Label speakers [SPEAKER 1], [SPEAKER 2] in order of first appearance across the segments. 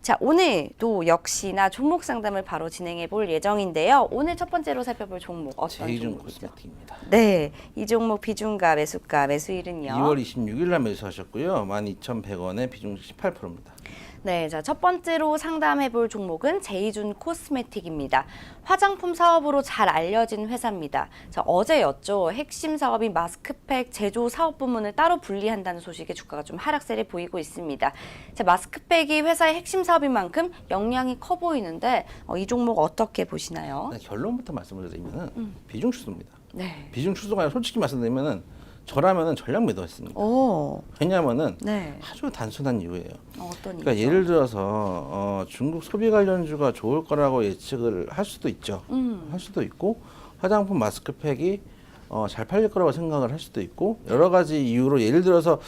[SPEAKER 1] 자, 오늘도 역시나 종목 상담을 바로 진행해 볼 예정인데요. 오늘 첫 번째로 살펴볼 종목 어떤
[SPEAKER 2] 제이준
[SPEAKER 1] 종목이죠?
[SPEAKER 2] 코스메틱입니다.
[SPEAKER 1] 네, 이 종목 비중가, 매수가, 매수일은요?
[SPEAKER 2] 2월 26일 날 매수하셨고요. 12,100원에 비중 18%입니다.
[SPEAKER 1] 네, 자, 첫 번째로 상담해 볼 종목은 제이준 코스메틱입니다. 화장품 사업으로 잘 알려진 회사입니다. 자, 어제였죠. 핵심 사업인 마스크팩 제조 사업 부문을 따로 분리한다는 소식에 주가가 좀 하락세를 보이고 있습니다. 자, 마스크팩이 회사의 핵심 사업인 만큼 역량이 커 보이는데 이 종목 어떻게 보시나요?
[SPEAKER 2] 네, 결론부터 말씀을 드리면은 비중 추수입니다.
[SPEAKER 1] 네.
[SPEAKER 2] 비중 추수가 아니라 솔직히 말씀드리면은 저라면은 전략 매도했습니다.
[SPEAKER 1] 오,
[SPEAKER 2] 왜냐하면은
[SPEAKER 1] 네.
[SPEAKER 2] 아주 단순한 이유예요.
[SPEAKER 1] 어떤
[SPEAKER 2] 그러니까
[SPEAKER 1] 이유죠?
[SPEAKER 2] 예를 들어서 중국 소비 관련주가 좋을 거라고 예측을 할 수도 있죠. 할 수도 있고 화장품 마스크팩이 잘 팔릴 거라고 생각을 할 수도 있고 여러 가지 이유로 예를 들어서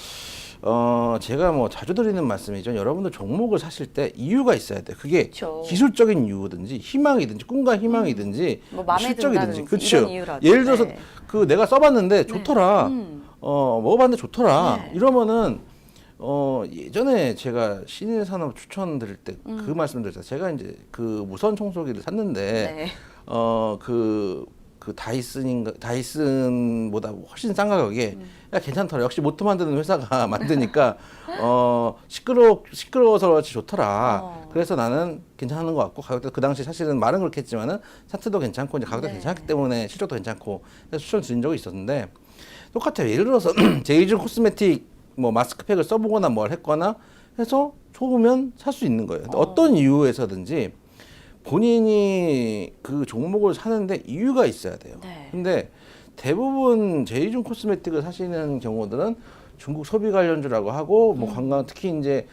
[SPEAKER 2] 제가 뭐 자주 드리는 말씀이죠. 여러분들 종목을 사실 때 이유가 있어야 돼. 그게
[SPEAKER 1] 그쵸.
[SPEAKER 2] 기술적인 이유든지 희망이든지 꿈과 희망이든지
[SPEAKER 1] 뭐 마음에
[SPEAKER 2] 실적이든지
[SPEAKER 1] 든다든지
[SPEAKER 2] 그렇죠.
[SPEAKER 1] 이런 이유라도.
[SPEAKER 2] 예를 들어서
[SPEAKER 1] 네.
[SPEAKER 2] 그 내가 써봤는데 좋더라. 먹어봤는데 좋더라.
[SPEAKER 1] 네.
[SPEAKER 2] 이러면은 예전에 제가 신일 산업 추천드릴 때 그 말씀드렸잖아요. 제가 이제 그 무선 청소기를 샀는데
[SPEAKER 1] 네.
[SPEAKER 2] 그 다이슨보다 훨씬 싼 가격에 야 괜찮더라. 역시 모터 만드는 회사가 만드니까 시끄러워서 그렇지 좋더라. 그래서 나는 괜찮은 것 같고 가격대 그 당시 사실은 말은 그렇게 했지만은 차트도 괜찮고 이제 가격도
[SPEAKER 1] 네.
[SPEAKER 2] 괜찮기 때문에 실적도 괜찮고 그래서 추천 드린 적이 있었는데 똑같아요. 예를 들어서 제이준 코스메틱 뭐 마스크팩을 써보거나 뭘 했거나 해서 좋으면 살 수 있는 거예요. 어떤 이유에서든지 본인이 그 종목을 사는데 이유가 있어야 돼요.
[SPEAKER 1] 네.
[SPEAKER 2] 근데 대부분 제이준 코스메틱을 사시는 경우들은 중국 소비 관련주라고 하고 뭐 관광 특히 이제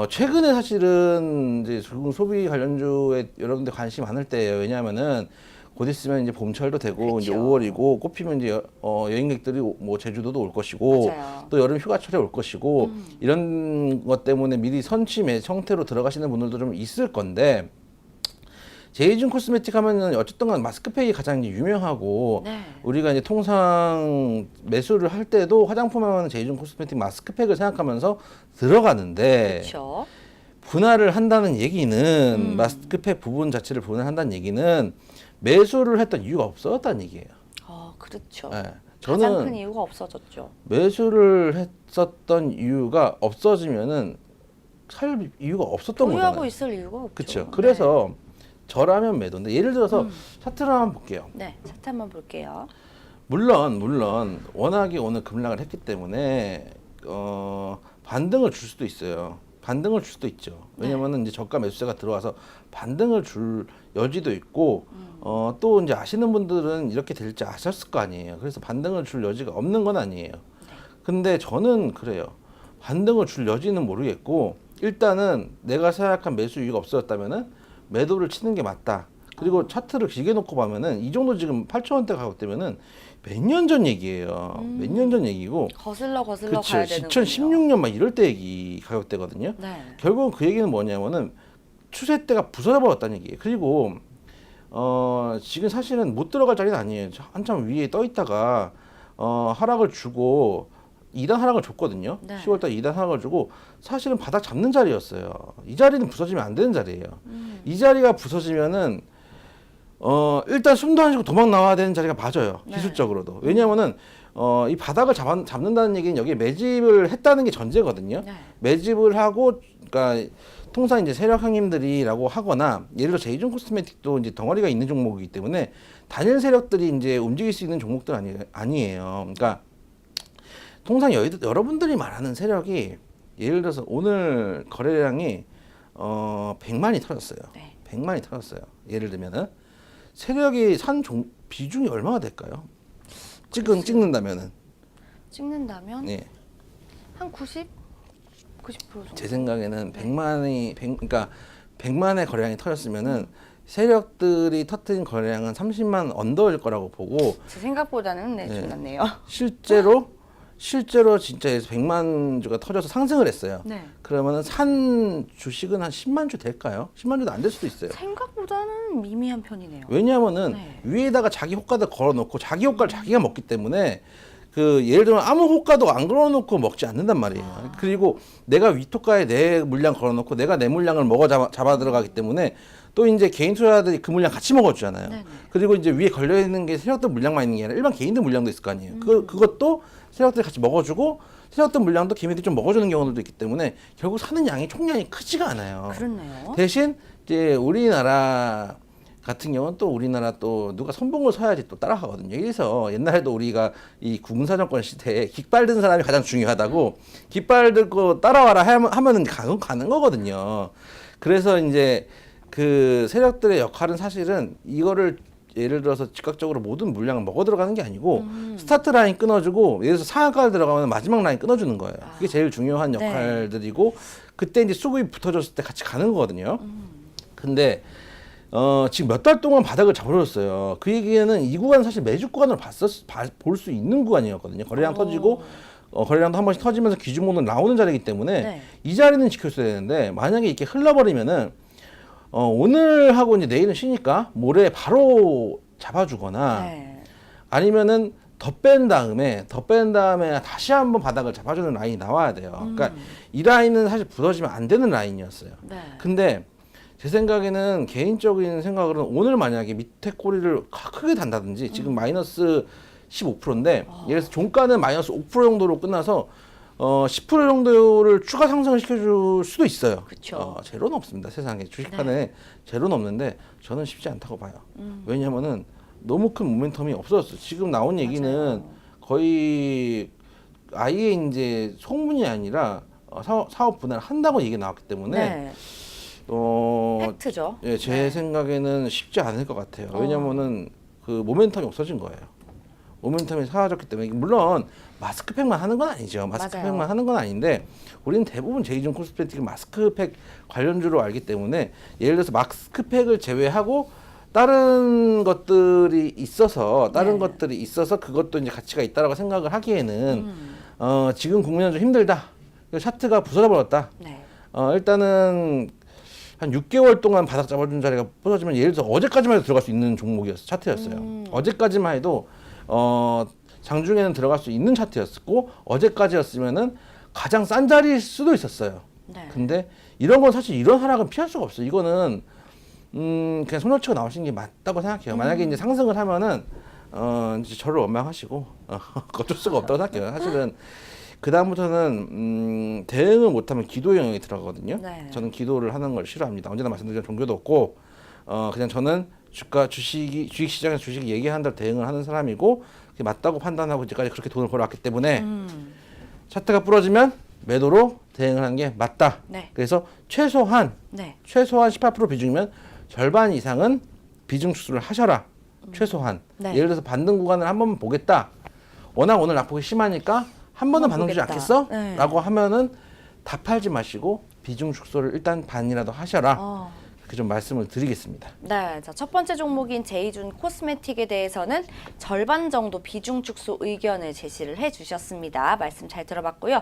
[SPEAKER 2] 최근에 사실은 이제 중국 소비 관련주에 여러분들 관심이 많을 때예요. 왜냐하면은 곧 있으면 이제 봄철도 되고 이제
[SPEAKER 1] 그쵸.
[SPEAKER 2] 5월이고 꽃피면 이제 여행객들이 뭐 제주도도 올 것이고
[SPEAKER 1] 맞아요.
[SPEAKER 2] 또 여름 휴가철에 올 것이고 이런 것 때문에 미리 선취 형태로 들어가시는 분들도 좀 있을 건데 제이준 코스메틱 하면은 어쨌든 간 마스크팩이 가장 유명하고
[SPEAKER 1] 네.
[SPEAKER 2] 우리가 이제 통상 매수를 할 때도 화장품 하면 제이준 코스메틱 마스크팩을 생각하면서 들어가는데
[SPEAKER 1] 그렇죠.
[SPEAKER 2] 분할을 한다는 얘기는 마스크팩 부분 자체를 분할한다는 얘기는 매수를 했던 이유가 없었다는 얘기예요.
[SPEAKER 1] 그렇죠.
[SPEAKER 2] 예.
[SPEAKER 1] 가장 큰
[SPEAKER 2] 저는
[SPEAKER 1] 이유가 없어졌죠.
[SPEAKER 2] 매수를 했었던 이유가 없어지면은 살 이유가 없었던
[SPEAKER 1] 보유하고
[SPEAKER 2] 거잖아요.
[SPEAKER 1] 있을 이유가 없죠.
[SPEAKER 2] 그렇죠. 그래서 저라면 매도인데 예를 들어서 차트를 한번 볼게요.
[SPEAKER 1] 네, 차트 한번 볼게요.
[SPEAKER 2] 물론 워낙에 오늘 급락을 했기 때문에 반등을 줄 수도 있어요. 반등을 줄 수도 있죠. 왜냐면은 이제 저가 매수세가 들어와서 반등을 줄 여지도 있고 또 이제 아시는 분들은 이렇게 될지 아셨을 거 아니에요. 그래서 반등을 줄 여지가 없는 건 아니에요. 근데 저는 그래요. 반등을 줄 여지는 모르겠고 일단은 내가 생각한 매수 이유가 없어졌다면은 매도를 치는 게 맞다. 그리고 차트를 길게 놓고 보면은 이 정도 지금 8,000원대 가격대면은 몇 년 전 얘기예요. 몇 년 전 얘기고.
[SPEAKER 1] 거슬러
[SPEAKER 2] 그렇죠.
[SPEAKER 1] 가야 되는군요.
[SPEAKER 2] 2016년 막 이럴 때 얘기 가격대거든요.
[SPEAKER 1] 네.
[SPEAKER 2] 결국은 그 얘기는 뭐냐면은 추세대가 부서져 버렸다는 얘기예요. 그리고 지금 사실은 못 들어갈 자리는 아니에요. 한참 위에 떠 있다가 하락을 주고 2단 하락을 줬거든요.
[SPEAKER 1] 네.
[SPEAKER 2] 10월달 2단 하락을 주고 사실은 바닥 잡는 자리였어요. 이 자리는 부서지면 안 되는 자리예요. 이 자리가 부서지면은 일단 숨도 안 쉬고 도망 나와야 되는 자리가 맞아요.
[SPEAKER 1] 네.
[SPEAKER 2] 기술적으로도. 왜냐하면은 이 바닥을 잡는다는 얘기는 여기 매집을 했다는 게 전제거든요.
[SPEAKER 1] 네.
[SPEAKER 2] 매집을 하고 그러니까 통상 이제 세력 형님들이라고 하거나 예를 들어 제이준 코스메틱도 이제 덩어리가 있는 종목이기 때문에 단일 세력들이 이제 움직일 수 있는 종목들 아니에요. 그러니까 통상 여러분들이 말하는 세력이 예를 들어서 오늘 거래량이 100만이 터졌어요.
[SPEAKER 1] 네.
[SPEAKER 2] 100만이 터졌어요. 예를 들면은 세력이 비중이 얼마나 될까요? 찍는다면은
[SPEAKER 1] 찍는다면
[SPEAKER 2] 예.
[SPEAKER 1] 한 90? 90% 정도.
[SPEAKER 2] 제 생각에는 100만의 100만의 거래량이 터졌으면은 세력들이 터뜨린 거래량은 30만 언더일 거라고 보고
[SPEAKER 1] 제 생각보다는 네, 좀 낮네요.
[SPEAKER 2] 실제로 진짜 100만 주가 터져서 상승을 했어요.
[SPEAKER 1] 네.
[SPEAKER 2] 그러면은 산 주식은 한 10만 주 될까요? 10만 주도 안 될 수도 있어요.
[SPEAKER 1] 생각보다는 미미한 편이네요.
[SPEAKER 2] 왜냐하면은
[SPEAKER 1] 네.
[SPEAKER 2] 위에다가 자기 호가를 걸어놓고 자기 호가를 자기가 먹기 때문에 그 예를 들면 아무 호가도 안 걸어놓고 먹지 않는단 말이에요. 그리고 내가 위토가에 내 물량 걸어놓고 내가 내 물량을 잡아 들어가기 때문에 또 이제 개인 투자자들이 그 물량 같이 먹어주잖아요.
[SPEAKER 1] 네네.
[SPEAKER 2] 그리고 이제 위에 걸려 있는 게 세력들 물량만 있는 게 아니라 일반 개인들 물량도 있을 거 아니에요. 그것도 세력들이 같이 먹어주고 세력들 물량도 개미들이 좀 먹어주는 경우들도 있기 때문에 결국 사는 양이 총량이 크지가 않아요.
[SPEAKER 1] 그렇네요.
[SPEAKER 2] 대신 이제 우리나라 같은 경우는 또 우리나라 또 누가 선봉을 서야지 또 따라가거든요. 그래서 옛날에도 우리가 이 군사정권 시대에 깃발 든 사람이 가장 중요하다고 깃발 들고 따라와라 하면은 가는 거거든요. 그래서 이제 그 세력들의 역할은 사실은 이거를 예를 들어서 즉각적으로 모든 물량을 먹어 들어가는 게 아니고 스타트 라인 끊어주고 예를 들어서 상한가를 들어가면 마지막 라인 끊어주는 거예요. 그게 제일 중요한
[SPEAKER 1] 네.
[SPEAKER 2] 역할들이고 그때 이제 수급이 붙어졌을 때 같이 가는 거거든요. 근데 지금 몇 달 동안 바닥을 잡아줬어요. 그 얘기는 이 구간은 사실 매주 구간으로 볼 수 있는 구간이었거든요. 거래량 터지고 거래량도 한 번씩 터지면서 기준목은 나오는 자리이기 때문에
[SPEAKER 1] 네.
[SPEAKER 2] 이 자리는 지켰어야 되는데 만약에 이렇게 흘러버리면은 오늘 하고 이제 내일은 쉬니까 모레 바로 잡아주거나
[SPEAKER 1] 네.
[SPEAKER 2] 아니면은 더 뺀 다음에 다시 한번 바닥을 잡아주는 라인이 나와야 돼요. 그러니까 이 라인은 사실 부서지면 안 되는 라인이었어요.
[SPEAKER 1] 네.
[SPEAKER 2] 근데 제 생각에는 개인적인 생각으로는 오늘 만약에 밑에 꼬리를 크게 단다든지 지금 마이너스 15%인데 예를 들어서 종가는 마이너스 5% 정도로 끝나서 10% 정도를 추가 상승을 시켜줄 수도 있어요.
[SPEAKER 1] 그쵸.
[SPEAKER 2] 제로는 없습니다. 세상에 주식판에 제로는 없는데 저는 쉽지 않다고 봐요. 왜냐하면은 너무 큰 모멘텀이 없어졌어요. 지금 나온 얘기는
[SPEAKER 1] 맞아요.
[SPEAKER 2] 거의 아예 이제 소문이 아니라 사업 분할을 한다고 얘기 나왔기 때문에
[SPEAKER 1] 네. 팩트죠.
[SPEAKER 2] 예, 제
[SPEAKER 1] 네.
[SPEAKER 2] 생각에는 쉽지 않을 것 같아요. 왜냐면은 그 모멘텀이 없어진 거예요. 모멘텀이 사라졌기 때문에 물론 마스크팩만 하는 건 아니죠. 마스크팩만
[SPEAKER 1] 맞아요.
[SPEAKER 2] 하는 건 아닌데 우리는 대부분 제이준 코스메틱을 마스크팩 관련주로 알기 때문에 예를 들어서 마스크팩을 제외하고 다른 것들이 있어서 그것도 이제 가치가 있다라고 생각을 하기에는 지금 국면은 좀 힘들다. 차트가 부서져 버렸다.
[SPEAKER 1] 네.
[SPEAKER 2] 일단은 한 6개월 동안 바닥 잡아준 자리가 부서지면 예를 들어서 어제까지만 해도 들어갈 수 있는 종목이었어요. 차트였어요. 어제까지만 해도 장중에는 들어갈 수 있는 차트였고 어제까지였으면은 가장 싼 자리일 수도 있었어요.
[SPEAKER 1] 네.
[SPEAKER 2] 근데 이런 건 사실 이런 하락은 피할 수가 없어요. 이거는 그냥 손절치고 나오시는 게 맞다고 생각해요. 만약에 이제 상승을 하면은 이제 저를 원망하시고 어쩔 수가 없다고 생각해요. 사실은 그 다음부터는 대응을 못하면 기도 영역이 들어가거든요.
[SPEAKER 1] 네.
[SPEAKER 2] 저는 기도를 하는 걸 싫어합니다. 언제나 말씀드리지만 종교도 없고 그냥 저는 주식시장에서 주식 얘기하는 대로 대응을 하는 사람이고 그게 맞다고 판단하고 이제까지 그렇게 돈을 벌어왔기 때문에 차트가 부러지면 매도로 대응을 하는 게 맞다.
[SPEAKER 1] 네.
[SPEAKER 2] 그래서 최소한
[SPEAKER 1] 네.
[SPEAKER 2] 18% 비중이면 절반 이상은 비중 축소를 하셔라. 최소한.
[SPEAKER 1] 네.
[SPEAKER 2] 예를 들어서 반등 구간을 한 번만 보겠다. 워낙 오늘 낙폭이 심하니까 한 번은 반등 주지
[SPEAKER 1] 보겠다.
[SPEAKER 2] 않겠어?
[SPEAKER 1] 네.
[SPEAKER 2] 라고 하면은 다 팔지 마시고 비중 축소를 일단 반이라도 하셔라. 그렇게 좀 말씀을 드리겠습니다.
[SPEAKER 1] 네, 자, 첫 번째 종목인 제이준 코스메틱에 대해서는 절반 정도 비중 축소 의견을 제시를 해주셨습니다. 말씀 잘 들어봤고요.